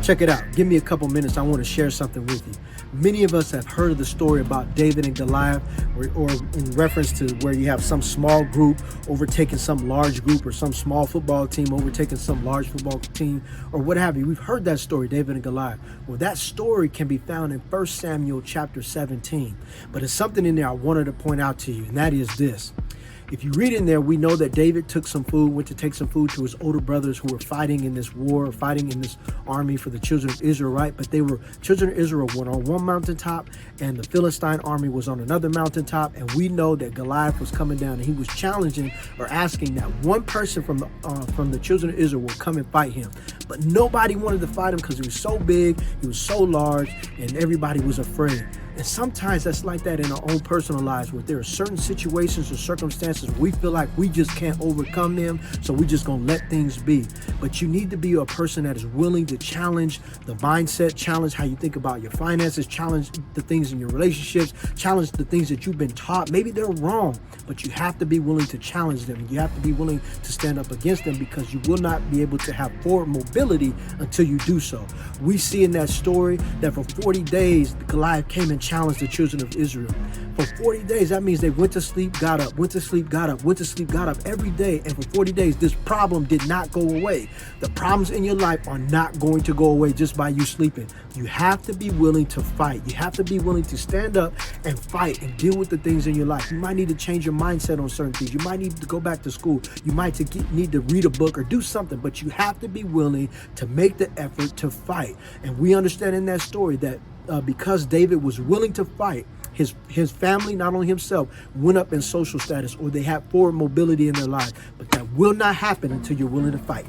Check it out. Give me a couple minutes. I want to share something with you. Many of us have heard of the story about David and Goliath, or in reference to where you have some small group overtaking some large group, or some small football team overtaking some large football team, or what have you. We've heard that story, David and Goliath. Well, that story can be found in 1 Samuel chapter 17. But it's something in there I wanted to point out to you, and that is this. If you read in there, we know that David took some food, went to take some food to his older brothers who were fighting in this war, fighting in this army for the children of Israel, right? But children of Israel were on one mountaintop and the Philistine army was on another mountaintop. And we know that Goliath was coming down and he was challenging or asking that one person from the children of Israel will come and fight him. But nobody wanted to fight him because he was so big, he was so large, and everybody was afraid. And sometimes that's like that in our own personal lives, where there are certain situations or circumstances we feel like we just can't overcome them, so we're just going to let things be. But you need to be a person that is willing to challenge the mindset, challenge how you think about your finances, challenge the things in your relationships, challenge the things that you've been taught. Maybe they're wrong, but you have to be willing to challenge them. You have to be willing to stand up against them, because you will not be able to have forward mobility until you do so. We see in that story that for 40 days, Goliath came and challenged the children of Israel. For 40 days, that means they went to sleep, got up, went to sleep, got up, went to sleep, got up every day. And for 40 days, this problem did not go away. The problems in your life are not going to go away just by you sleeping. You have to be willing to fight. You have to be willing to stand up and fight and deal with the things in your life. You might need to change your mindset on certain things. You might need to go back to school. You might need to read a book or do something, but you have to be willing to make the effort to fight. And we understand in that story that because David was willing to fight, his family, not only himself, went up in social status, or they had forward mobility in their lives. But that will not happen until you're willing to fight.